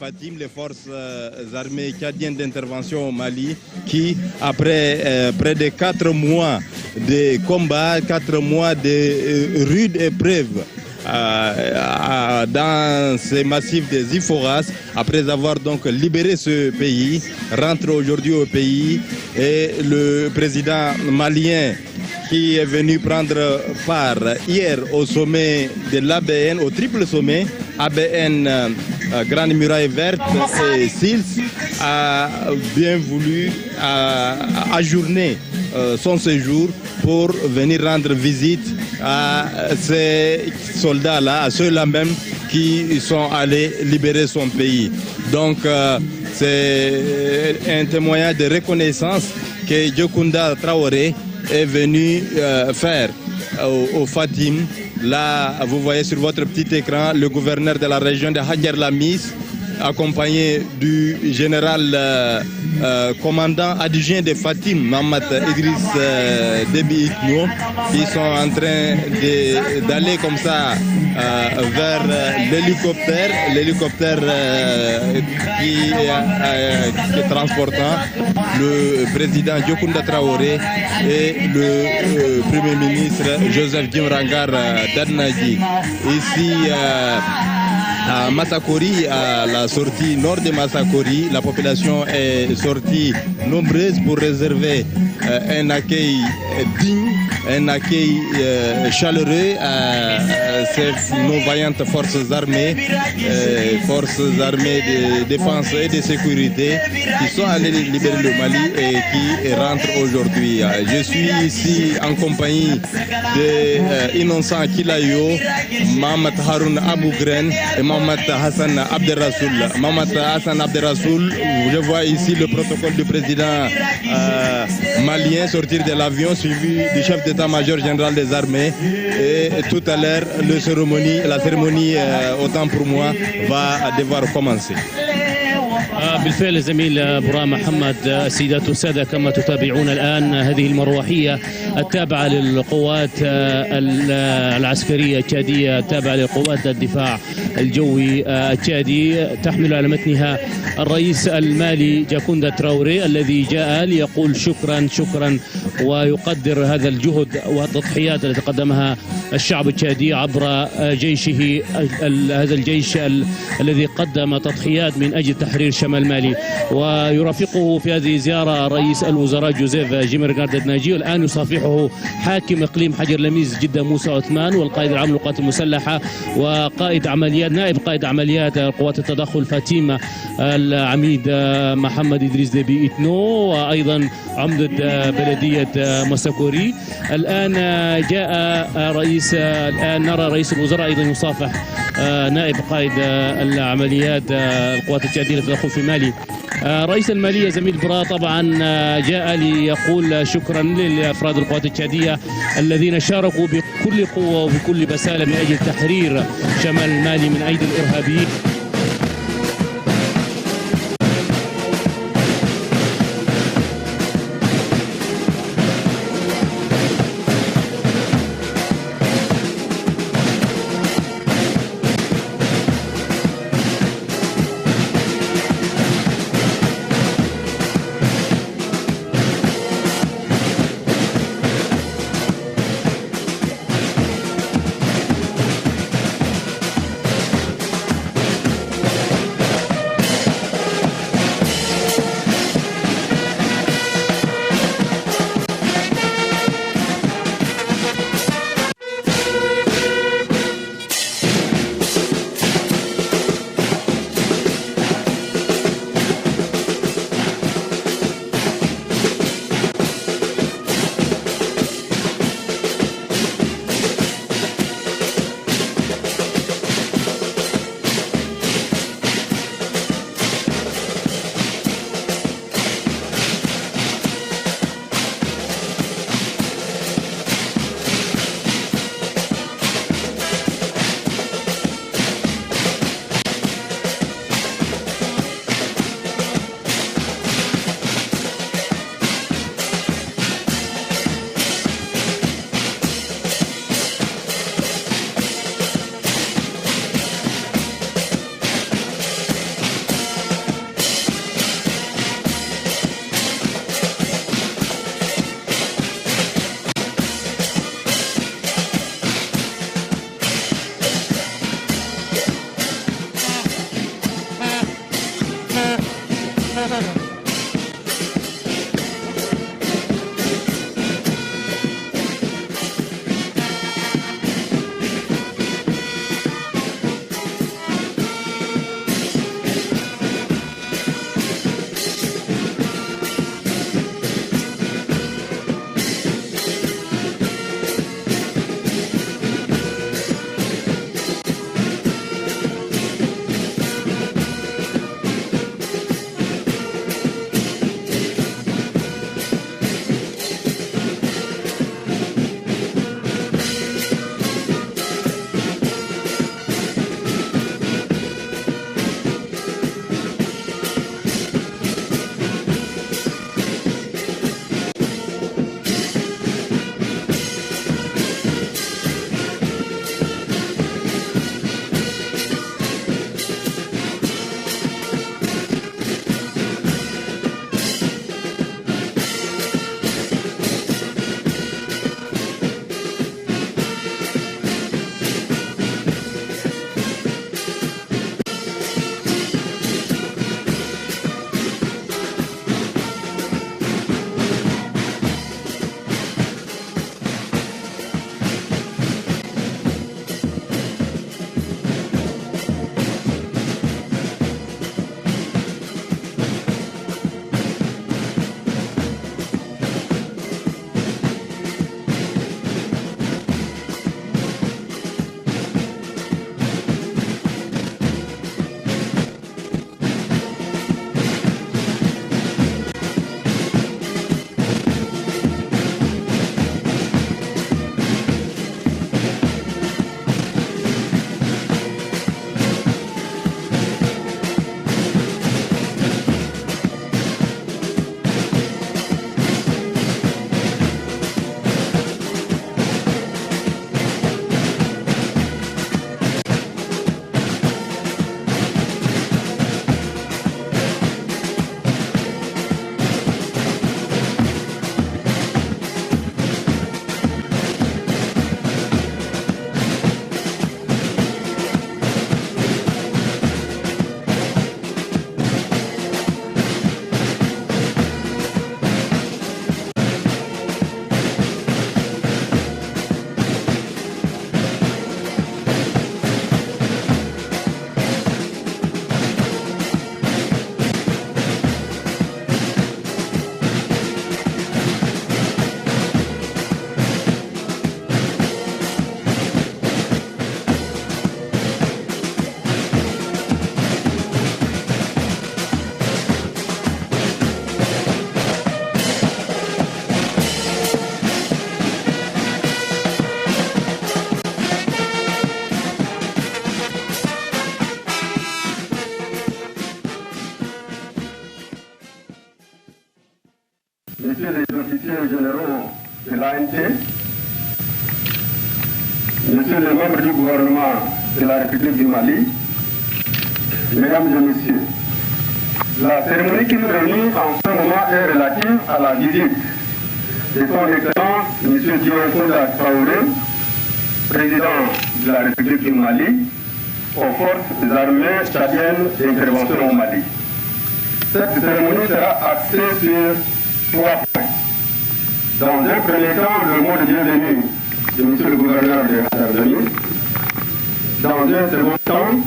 Fatim, les forces armées tchadiennes d'intervention au Mali, qui, après près de 4 mois de combats, 4 mois de rudes épreuves, dans ces massifs des Iforas, après avoir donc libéré ce pays, rentre aujourd'hui au pays et le président malien qui est venu prendre part hier au sommet de l'ABN, au triple sommet, ABN, Grande Muraille Verte et SILS, a bien voulu ajourner son séjour pour venir rendre visite à ces soldats-là, à ceux-là même qui sont allés libérer son pays. Donc c'est un témoignage de reconnaissance que Diokounda Traoré est venu faire au Fatim. Là, vous voyez sur votre petit écran le gouverneur de la région de Hadjer Lamis, accompagné du général commandant adjoint de Fatim, Mohamed Idriss Déby Itno, qui sont en train d'aller comme ça vers l'hélicoptère qui est transportant le président Diokounda Traoré et le Premier ministre Joseph Djimrangar Dadnadji. Ici, à Massakori, à la sortie nord de Massakori, la population est sortie nombreuse pour réserver un accueil digne, un accueil chaleureux à nos vaillantes forces armées de défense et de sécurité qui sont allées libérer le Mali et qui rentrent aujourd'hui. Je suis ici en compagnie de Innocent Kilayo, Mohamed Haroun Abougren et Mohamed Hassan Abderrassoul. Mohamed Hassan Abderrassoul, je vois ici le protocole du président malien sortir de l'avion suivi du chef d'état-major général des armées. Et tout à l'heure, la cérémonie, autant pour moi, va devoir commencer. بالفعل زميل برام محمد، السيدات والسادة كما تتابعون الآن هذه المروحية التابعة للقوات العسكرية التشادية التابعة لقوات الدفاع الجوي التشادي، تحمل على متنها الرئيس المالي جاكوندا تراوري الذي جاء ليقول شكرا ويقدر هذا الجهد والتضحيات التي قدمها الشعب التشادي عبر جيشه، هذا الجيش الذي قدم تضحيات من أجل تحرير شمال مالي. ويرافقه في هذه الزيارة رئيس الوزراء جوزيف جيمرغار دادناجي، والآن يصافحه حاكم إقليم حجر لميس جدة موسى عثمان، والقائد العام للقوات المسلحة وقائد عمليات نائب قائد عمليات قوات التدخل فاتيما العميد محمد إدريس ديبي إتنو، وأيضا عمدة بلدية مساكوري. الآن نرى رئيس الوزراء أيضا يصافح نائب قائد العمليات القوات التشادية للتدخل في مالي. رئيس المالية زميل برا طبعا جاء ليقول شكرا لأفراد القوات التشادية الذين شاركوا بكل قوة وبكل بسالة من أجل تحرير شمال مالي من أيدي الإرهابيين. officiers généraux de l'ANT, messieurs les membres du gouvernement de la République du Mali, mesdames et messieurs, la cérémonie qui nous réunit en ce moment est relative à la visite de son Excellence M. Dioncounda Traoré, président de la République du Mali, aux forces des armées tchadiennes d'intervention au Mali. Cette cérémonie sera axée sur 3 points. Dans un premier temps, le mot de bienvenue de M. le gouverneur de Hadardomi. Dans un second temps,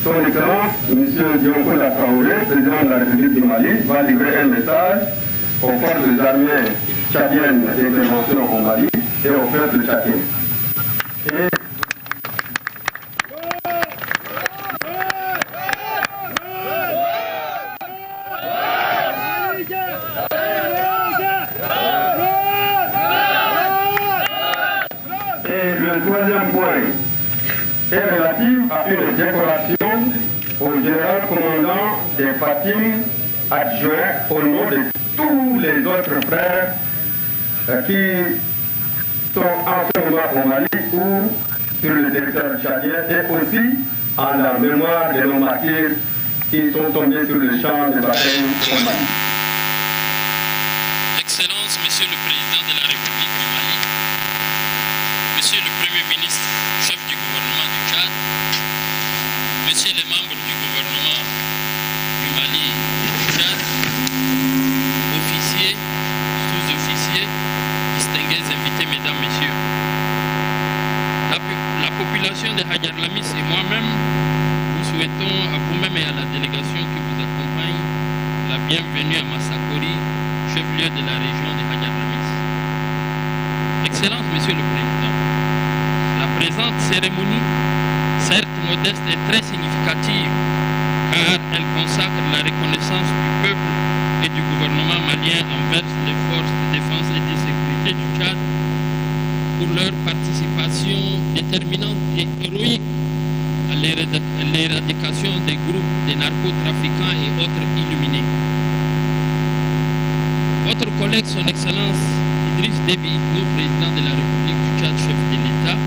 son Excellence, M. Dioncounda Traoré, président de la République du Mali, va livrer un message aux forces des armées tchadiennes d'intervention au Mali et aux peuples tchadiens. Et le troisième point est relatif à une décoration au général commandant des Fatim adjoints au nom de tous les autres frères qui sont en ce moment au Mali ou sur le territoire tchadien et aussi en la mémoire de nos martyrs qui sont tombés sur le champ de bataille au Mali. Excellence, Monsieur le Président de la République du Mali, Monsieur le Premier ministre, chef du gouvernement du Tchad, Messieurs les membres du gouvernement du Mali et du Tchad, officiers, sous-officiers, distingués invités, mesdames, messieurs. La population de Hadjar Lamis et moi-même, nous souhaitons à vous-même et à la délégation qui vous accompagne la bienvenue à Massakori, chef-lieu de la région de Hadjar Lamis. Excellence, Monsieur le Président, la présente cérémonie, certes modeste, est très significative car elle consacre la reconnaissance du peuple et du gouvernement malien envers les forces de défense et de sécurité du Tchad pour leur participation déterminante et héroïque à l'éradication des groupes de narcotrafiquants et autres illuminés. Votre collègue, son Excellence Idriss Déby Itno, président de la République du Tchad, chef de l'État,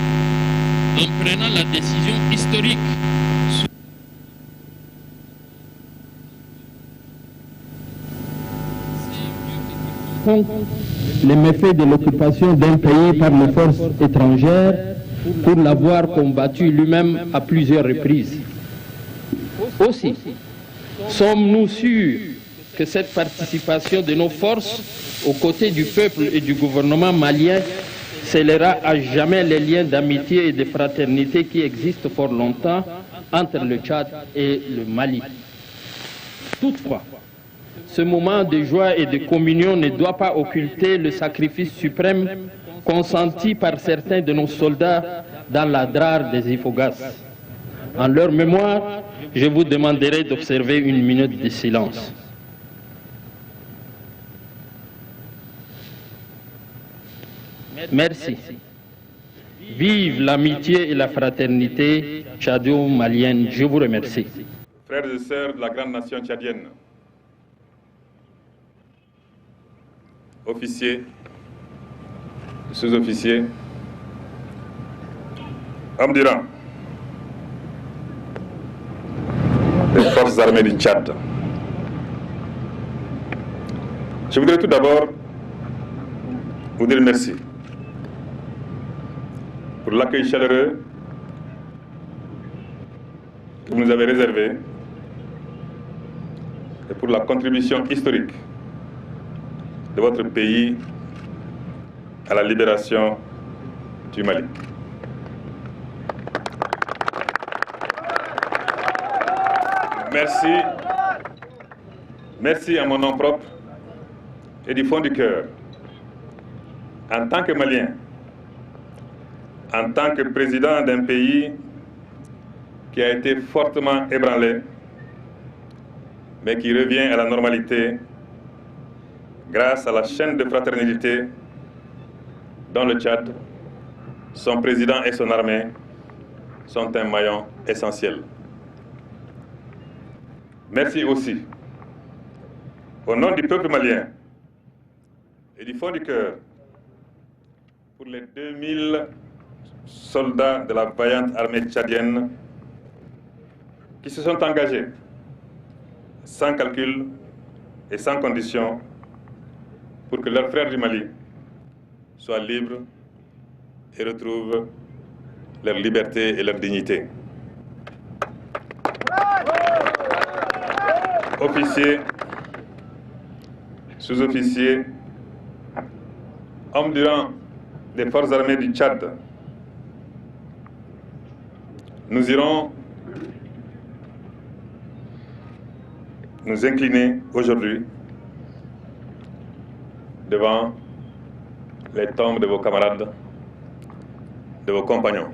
en prenant la décision historique les méfaits de l'occupation d'un pays par les forces étrangères pour l'avoir combattu lui-même à plusieurs reprises. Aussi, sommes-nous sûrs que cette participation de nos forces aux côtés du peuple et du gouvernement malien scellera à jamais les liens d'amitié et de fraternité qui existent fort longtemps entre le Tchad et le Mali. Toutefois, ce moment de joie et de communion ne doit pas occulter le sacrifice suprême consenti par certains de nos soldats dans la drare des Ifogas. En leur mémoire, je vous demanderai d'observer une minute de silence. Merci. Vive l'amitié et la fraternité tchado-malienne. Je vous remercie. Frères et sœurs de la grande nation tchadienne, officiers, sous-officiers, hommes du rang des forces armées du Tchad. Je voudrais tout d'abord vous dire merci pour l'accueil chaleureux que vous nous avez réservé et pour la contribution historique de votre pays à la libération du Mali. Merci à mon nom propre et du fond du cœur, en tant que Malien, en tant que président d'un pays qui a été fortement ébranlé, mais qui revient à la normalité grâce à la chaîne de fraternité dont le Tchad, son président et son armée sont un maillon essentiel. Merci aussi, au nom du peuple malien et du fond du cœur pour les 2000 soldats de la vaillante armée tchadienne qui se sont engagés sans calcul et sans condition pour que leurs frères du Mali soient libres et retrouvent leur liberté et leur dignité. Officiers, sous-officiers, hommes du rang des forces armées du Tchad, nous irons nous incliner aujourd'hui devant les tombes de vos camarades, de vos compagnons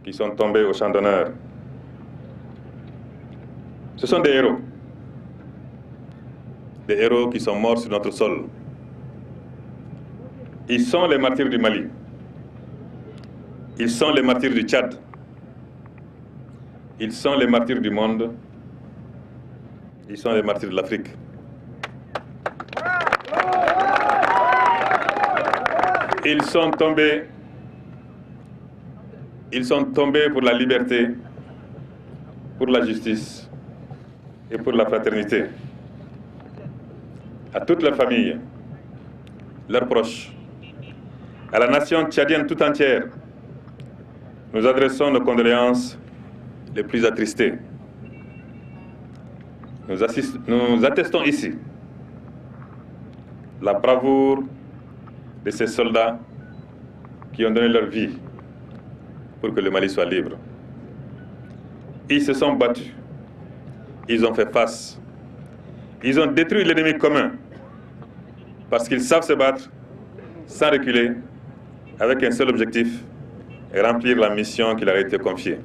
qui sont tombés au champ d'honneur. Ce sont des héros qui sont morts sur notre sol. Ils sont les martyrs du Mali. Ils sont les martyrs du Tchad. Ils sont les martyrs du monde. Ils sont les martyrs de l'Afrique. Ils sont tombés pour la liberté, pour la justice et pour la fraternité. À toute leur famille, leurs proches, à la nation tchadienne tout entière, nous adressons nos condoléances les plus attristées. Nous attestons ici la bravoure de ces soldats qui ont donné leur vie pour que le Mali soit libre. Ils se sont battus, ils ont fait face, ils ont détruit l'ennemi commun parce qu'ils savent se battre sans reculer, avec un seul objectif, remplir la mission qui leur a été confiée.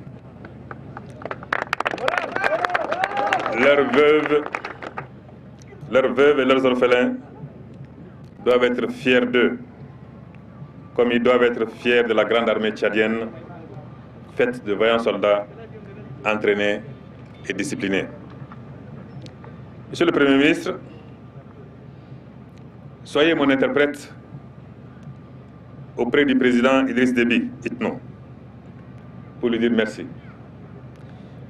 Leurs veuves et leurs orphelins doivent être fiers d'eux, comme ils doivent être fiers de la grande armée tchadienne, faite de vaillants soldats, entraînés et disciplinés. Monsieur le Premier ministre, soyez mon interprète auprès du président Idriss Déby Itno pour lui dire merci.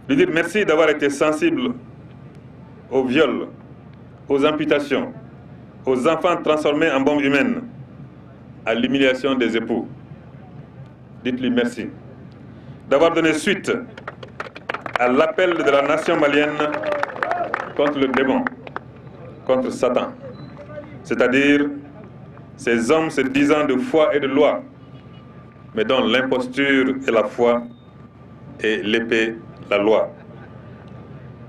Lui dire merci d'avoir été sensible aux viols, aux amputations, aux enfants transformés en bombes humaines, à l'humiliation des époux. Dites-lui merci d'avoir donné suite à l'appel de la nation malienne contre le démon, contre Satan, c'est-à-dire ces hommes se disant de foi et de loi, mais dont l'imposture est la foi et l'épée la loi.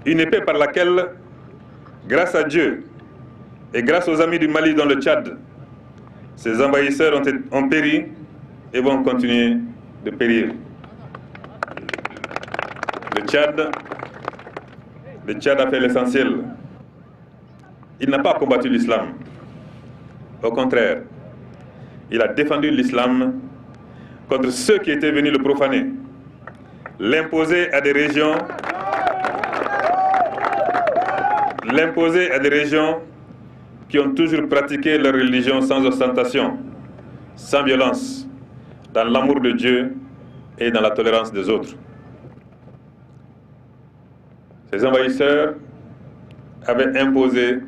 Une épée par laquelle, grâce à Dieu et grâce aux amis du Mali dans le Tchad, ces envahisseurs ont péri et vont continuer de périr. Le Tchad a fait l'essentiel. Il n'a pas combattu l'islam. Au contraire, il a défendu l'islam contre ceux qui étaient venus le profaner, l'imposer à des régions qui ont toujours pratiqué leur religion sans ostentation, sans violence, dans l'amour de Dieu et dans la tolérance des autres. Ces envahisseurs avaient imposé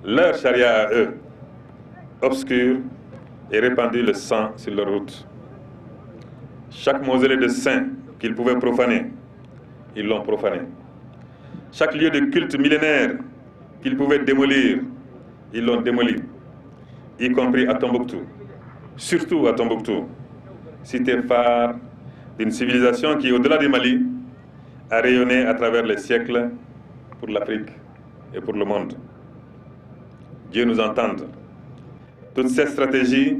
leur charia à eux, obscur, et répandu le sang sur leur route. Chaque mausolée de saints qu'ils pouvaient profaner, ils l'ont profané. Chaque lieu de culte millénaire qu'ils pouvaient démolir, ils l'ont démoli, y compris à Tombouctou, surtout à Tombouctou, cité phare d'une civilisation qui, au-delà du Mali, a rayonné à travers les siècles pour l'Afrique et pour le monde. Dieu nous entende. Toute cette stratégie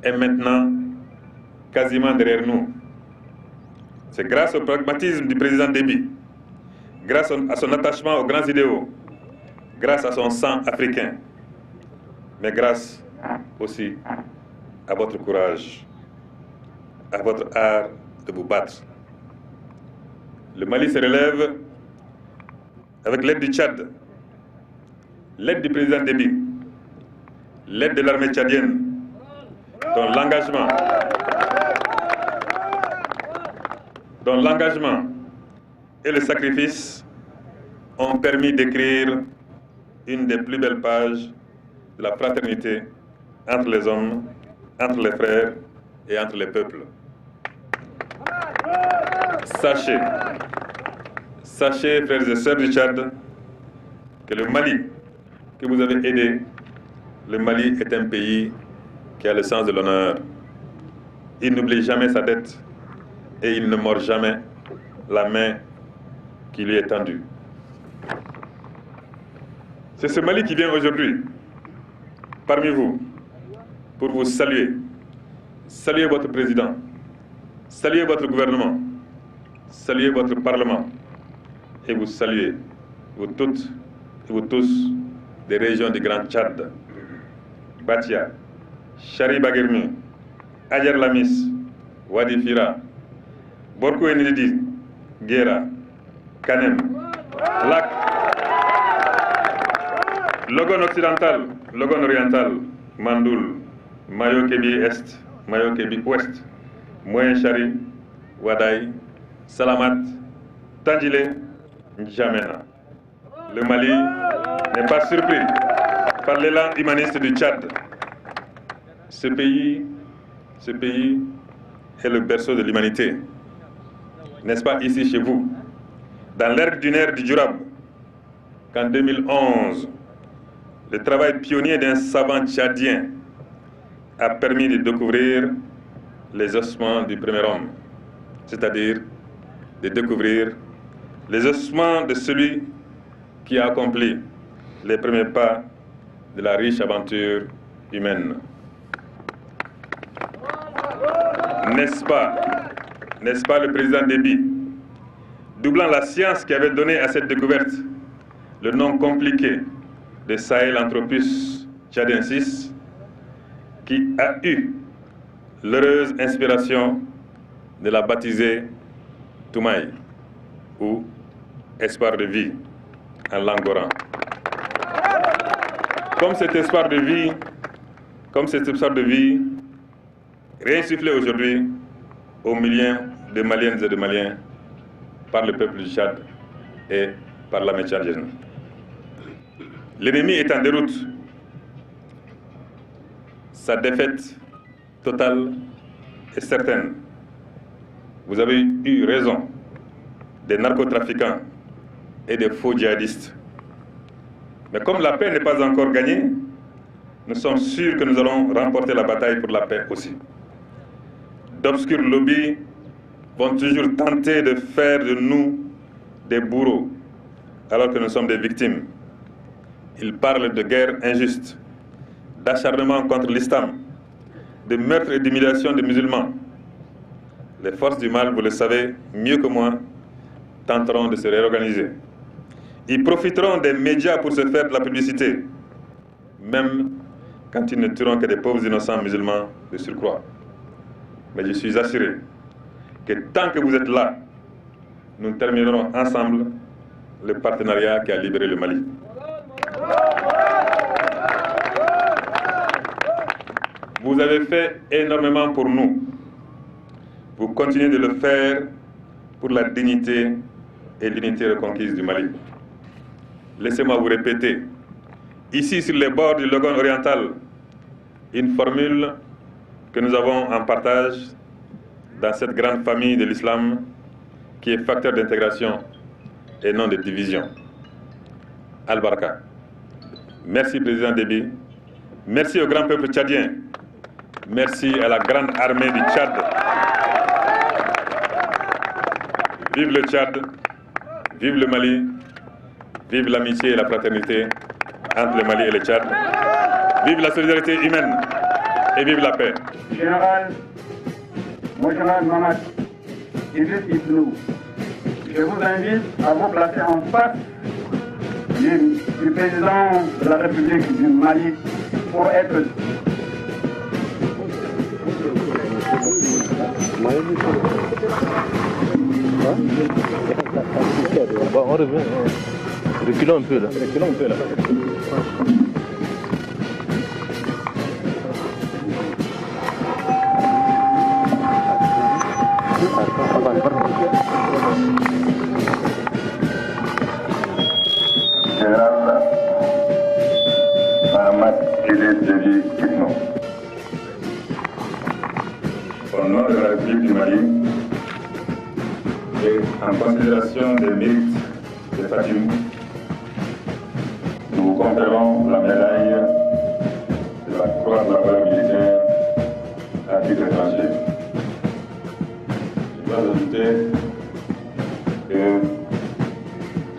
est maintenant quasiment derrière nous. C'est grâce au pragmatisme du président Déby, grâce à son attachement aux grands idéaux, grâce à son sang africain, mais grâce aussi à votre courage, à votre art de vous battre. Le Mali se relève avec l'aide du Tchad, l'aide du président Déby, l'aide de l'armée tchadienne, dont l'engagement et le sacrifice ont permis d'écrire une des plus belles pages de la fraternité entre les hommes, entre les frères et entre les peuples. Sachez, frères et sœurs du Tchad, que le Mali que vous avez aidé, le Mali est un pays qui a le sens de l'honneur. Il n'oublie jamais sa dette et il ne mord jamais la main qui lui est tendue. C'est ce Mali qui vient aujourd'hui parmi vous pour vous saluer. Saluer votre président, saluer votre gouvernement, saluer votre parlement et vous saluer, vous toutes et vous tous, des régions du Grand Tchad, Batia, Chari-Baguirmi, Adjer Lamis, Wadi Fira, Borkou Enididi, Guéra, Kanem, Lac, Logon occidental, Logon oriental, Mandoul, Mayo Kébi Est, Mayo Kébi Ouest, Moyen Chari, Wadaï, Salamat, Tandjilé, N'Djamena. Le Mali n'est pas surpris par l'élan humaniste du Tchad. Ce pays est le berceau de l'humanité. N'est-ce pas ici chez vous, dans l'ergue dunaire du Djourab, qu'en 2011, le travail pionnier d'un savant tchadien a permis de découvrir les ossements du premier homme, c'est-à-dire de découvrir les ossements de celui qui a accompli les premiers pas de la riche aventure humaine. N'est-ce pas le président Déby, doublant la science qui avait donné à cette découverte le nom compliqué de Sahelanthropus tchadiensis, qui a eu l'heureuse inspiration de la baptiser Toumaï, ou espoir de vie en langue oran. Comme cet espoir de vie, réinsufflé aujourd'hui aux millions de Maliennes et de Maliens par le peuple du Tchad et par l'armée tchadienne. L'ennemi est en déroute. Sa défaite totale est certaine. Vous avez eu raison des narcotrafiquants et des faux djihadistes. Mais comme la paix n'est pas encore gagnée, nous sommes sûrs que nous allons remporter la bataille pour la paix aussi. D'obscurs lobbies vont toujours tenter de faire de nous des bourreaux, alors que nous sommes des victimes. Ils parlent de guerre injuste, d'acharnement contre l'islam, de meurtre et d'humiliation des musulmans. Les forces du mal, vous le savez mieux que moi, tenteront de se réorganiser. Ils profiteront des médias pour se faire de la publicité, même quand ils ne tueront que des pauvres innocents musulmans de surcroît. Mais je suis assuré que tant que vous êtes là, nous terminerons ensemble le partenariat qui a libéré le Mali. Vous avez fait énormément pour nous. Vous continuez de le faire pour la dignité et l'unité reconquise du Mali. Laissez-moi vous répéter, ici sur les bords du Logon oriental, une formule que nous avons en partage dans cette grande famille de l'islam qui est facteur d'intégration et non de division. Al-Baraka. Merci président Déby. Merci au grand peuple tchadien. Merci à la grande armée du Tchad. Vive le Tchad, vive le Mali, vive l'amitié et la fraternité entre le Mali et le Tchad. Vive la solidarité humaine et vive la paix. Général Mohamed Mamad Idriss Ibnou, je vous invite à vous placer en face du président de la République du Mali pour être... On revient. Reculons un peu là. Général Mahamat Idriss Déby Itno. Au nom de la République du Mali et en considération des mérites de Fatim, nous vous conférons la médaille de la Croix de la valeur militaire à titre étranger. Je dois ajouter que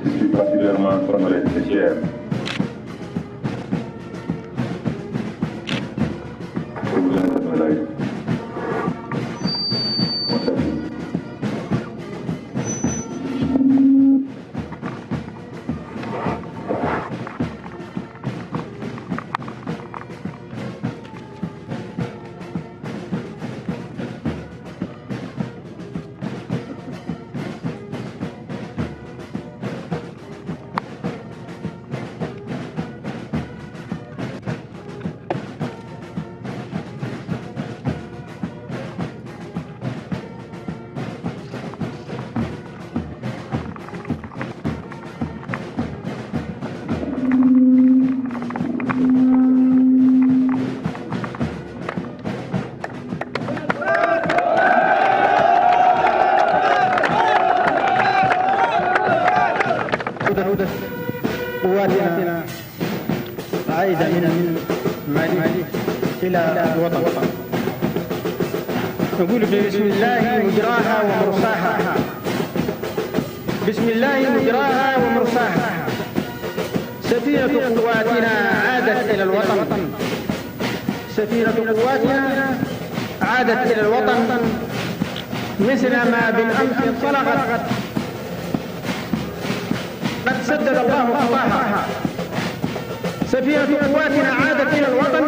je suis particulièrement honoré et fier que vous ayez cette médaille. قواتنا عائدة من مالي إلى الوطن. نقول بسم الله مجراها ومرساها. بسم الله مجراها ومرساها. سفينة قواتنا عادت إلى الوطن. سفينة قواتنا عادت إلى الوطن مثل ما بالأمس انطلقت. قد سدد الله خطاها. سفينة قواتنا عادت إلى الوطن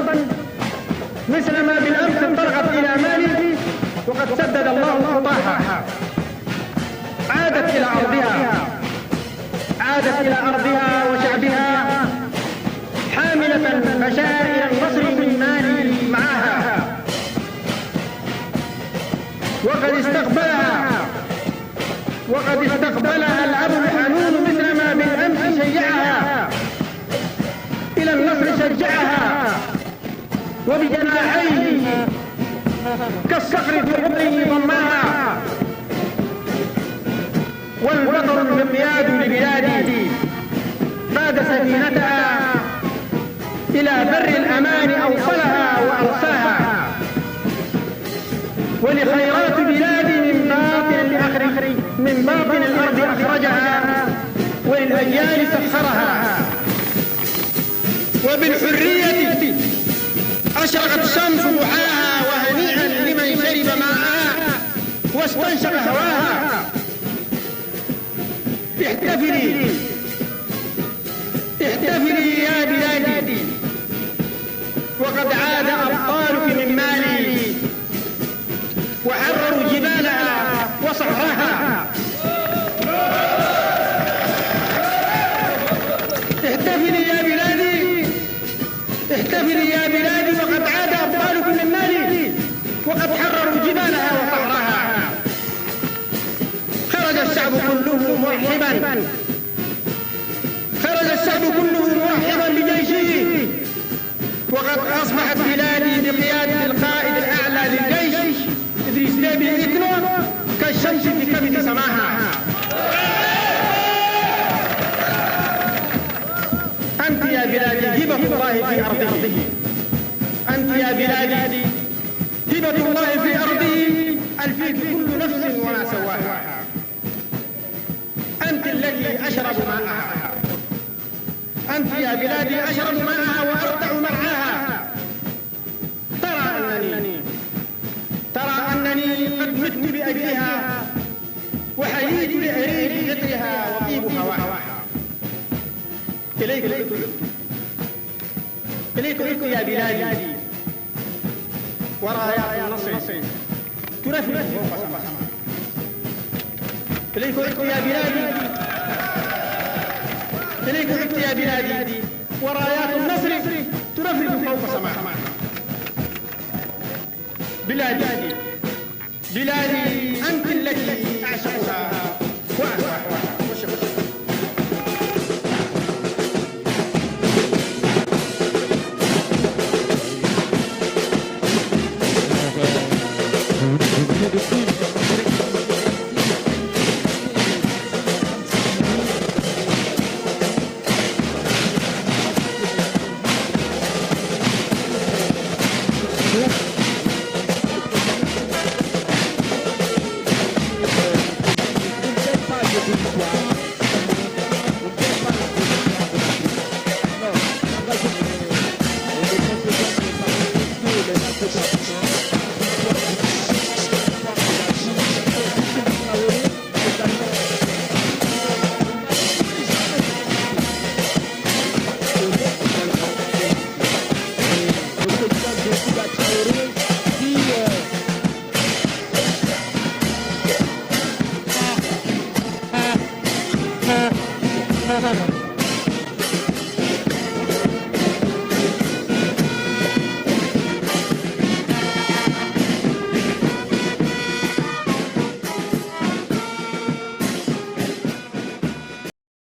مثل ما بالأمس انطلقت إلى مالي وقد سدد الله خطاها. عادت إلى أرضها. عادت إلى أرضها وشعبها حاملة بشائر النصر من مالي معها. وقد استقبلها الأب الحنون مثل ما بالأمس شيعها. إلى النصر شجعها وبجناحيه كالصقر في حضنه ضمها. والبطل المقياد لبلادي قاد سفينتها إلى بر الأمان أوصلها وأرساها. ولخيرات بلادي من باطن الأرض أخرجها وللأجيال سخرها. وبالحرية أشرقت شمس ضحاها وهنيئا لمن شرب ماءها واستنشق هواها. احتفلي يا بلادي وقد عاد أبطالك من مالي وحرروا جبالها وصحراها. احتفلي يا بلادي وقد عاد أبطالك من مالي وقد حرروا جبالها وصحراها. خرج الشعب كله مرحبا. خرج الشعب كله مرحبا بجيشه. وقد أصبحت بلادي بقيادة القائد الأعلى للجيش إدريس ديبي إتنو كالشمس في كبد سماها. أنت يا بلادي هبة الله في أرضه. أنت يا بلادي هبة الله في أرضه ألفيك كل نفس وما سواها. أنت التي أشرب ماءها. أنت يا بلادي أشرب ماءها وأرتع مرعاها. ترى أنني قد مت بأجلها وحييت لأريد قطرها وطيب هواها. إليك يا بلادي ورايات النصر ترفرف فوق سماء. إليك يا بلادي. إليك يا بلادي ورايات النصر ترفرف فوق سماء. بلادي أنت التي أعشقها Ha ha ha.